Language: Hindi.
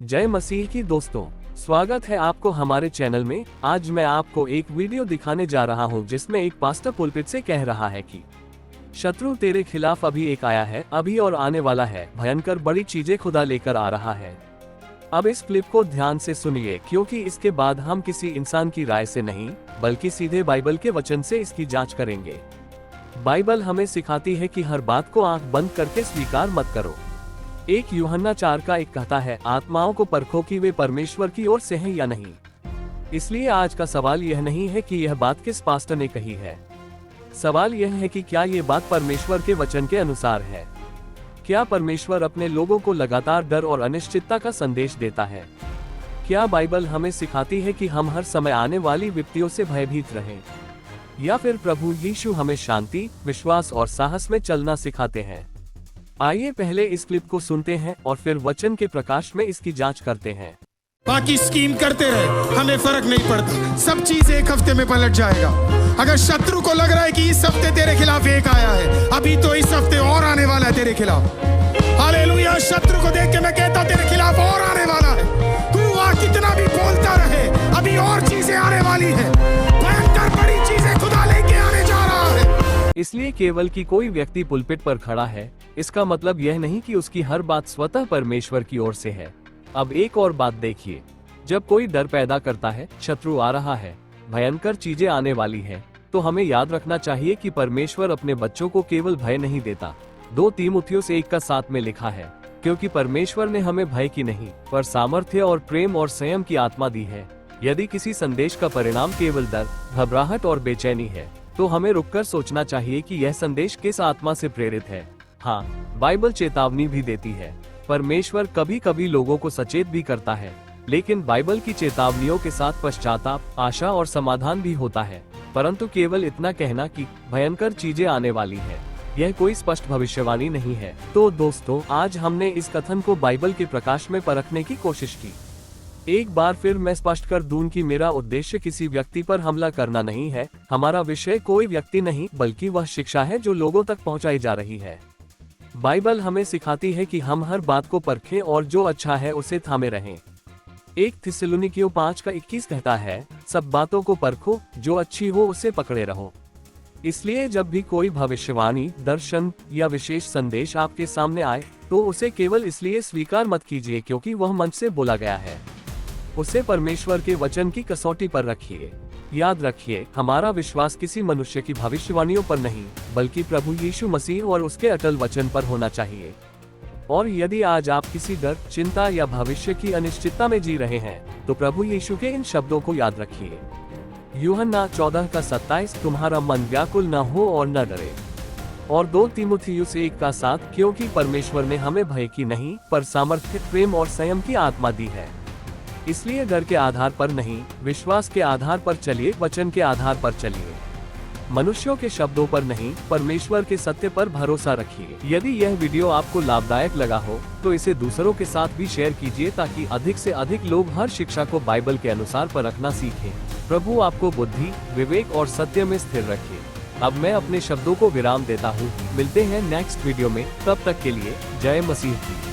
जय मसीह की दोस्तों, स्वागत है आपको हमारे चैनल में। आज मैं आपको एक वीडियो दिखाने जा रहा हूं जिसमें एक पास्टर पुलपिट से कह रहा है कि शत्रु तेरे खिलाफ अभी एक आया है, अभी और आने वाला है, भयंकर बड़ी चीजें खुदा लेकर आ रहा है। अब इस क्लिप को ध्यान से सुनिए, क्योंकि इसके बाद हम किसी इंसान की राय से नहीं बल्कि सीधे बाइबल के वचन से इसकी जांच करेंगे। बाइबल हमें सिखाती है कि हर बात को आंख बंद करके स्वीकार मत करो। एक यूहन्ना 4 का 1 कहता है, आत्माओं को परखो कि वे परमेश्वर की ओर से हैं या नहीं। इसलिए आज का सवाल यह नहीं है कि यह बात किस पास्टर ने कही है। सवाल यह है कि क्या ये बात परमेश्वर के वचन के अनुसार है। क्या परमेश्वर अपने लोगों को लगातार डर और अनिश्चितता का संदेश देता है? क्या बाइबल हमें सिखाती है कि हम हर समय आने वाली विपत्तियों से भयभीत रहें, या फिर प्रभु यीशु हमें शांति, विश्वास और साहस में चलना सिखाते हैं? आइए पहले इस क्लिप को सुनते हैं और फिर वचन के प्रकाश में इसकी जांच करते हैं। बाकी स्कीम करते रहे, हमें फर्क नहीं पड़ता, सब चीज एक हफ्ते में पलट जाएगा। अगर शत्रु को लग रहा है कि इस हफ्ते तेरे खिलाफ एक आया है, अभी तो इस हफ्ते और आने वाला है तेरे खिलाफ। हालेलुया। शत्रु को देख के मैं कहता तेरे खिलाफ और आने वाला है। तू वहां कितना भी बोलता रहे, अभी और चीजें आने वाली है। भयंकर बड़ी चीजें खुदा लेके आने जा रहा है। इसलिए केवल कि कोई व्यक्ति पुलपिट पर खड़ा है, इसका मतलब यह नहीं कि उसकी हर बात स्वतः परमेश्वर की ओर से है। अब एक और बात देखिए, जब कोई डर पैदा करता है, शत्रु आ रहा है, भयंकर चीजें आने वाली है, तो हमें याद रखना चाहिए कि परमेश्वर अपने बच्चों को केवल भय नहीं देता। 2 तीमुथियुस 1:7 में लिखा है, क्योंकि परमेश्वर ने हमें भय की नहीं पर सामर्थ्य और प्रेम और संयम की आत्मा दी है। यदि किसी संदेश का परिणाम केवल डर, घबराहट और बेचैनी है, तो हमें रुककर सोचना चाहिए कि यह संदेश किस आत्मा से प्रेरित है। हाँ, बाइबल चेतावनी भी देती है। परमेश्वर कभी कभी लोगों को सचेत भी करता है, लेकिन बाइबल की चेतावनियों के साथ पश्चाताप, आशा और समाधान भी होता है। परंतु केवल इतना कहना कि भयंकर चीजें आने वाली है, यह कोई स्पष्ट भविष्यवाणी नहीं है। तो दोस्तों, आज हमने इस कथन को बाइबल के प्रकाश में परखने की कोशिश की। एक बार फिर मैं स्पष्ट कर दूं कि मेरा उद्देश्य किसी व्यक्ति पर हमला करना नहीं है। हमारा विषय कोई व्यक्ति नहीं बल्कि वह शिक्षा है जो लोगों तक पहुंचाई जा रही है। बाइबल हमें सिखाती है कि हम हर बात को परखें और जो अच्छा है उसे थामे रहें। 1 थिस्सलुनीकियों 5:21 कहता है, सब बातों को परखो, जो अच्छी हो उसे पकड़े रहो। इसलिए जब भी कोई भविष्यवाणी, दर्शन या विशेष संदेश आपके सामने आए, तो उसे केवल इसलिए स्वीकार मत कीजिए क्योंकि वह मन से बोला गया है। उसे परमेश्वर के वचन की कसौटी पर रखिए। याद रखिए, हमारा विश्वास किसी मनुष्य की भविष्यवाणियों पर नहीं बल्कि प्रभु यीशु मसीह और उसके अटल वचन पर होना चाहिए। और यदि आज आप किसी डर, चिंता या भविष्य की अनिश्चितता में जी रहे हैं, तो प्रभु यीशु के इन शब्दों को याद रखिए। यूहन्ना 14:27, तुम्हारा मन व्याकुल न हो और न डरे। और 2 तीमुथियुस 1:7, क्योंकि परमेश्वर ने हमें भय की नहीं पर सामर्थ्य, प्रेम और संयम की आत्मा दी है। इसलिए डर के आधार पर नहीं, विश्वास के आधार पर चलिए, वचन के आधार पर चलिए। मनुष्यों के शब्दों पर नहीं, परमेश्वर के सत्य पर भरोसा रखिए। यदि यह वीडियो आपको लाभदायक लगा हो तो इसे दूसरों के साथ भी शेयर कीजिए, ताकि अधिक से अधिक लोग हर शिक्षा को बाइबल के अनुसार परखना सीखें। प्रभु आपको बुद्धि, विवेक और सत्य में स्थिर रखे। अब मैं अपने शब्दों को विराम देता हूँ। मिलते हैं नेक्स्ट वीडियो में, तब तक के लिए जय मसीह की।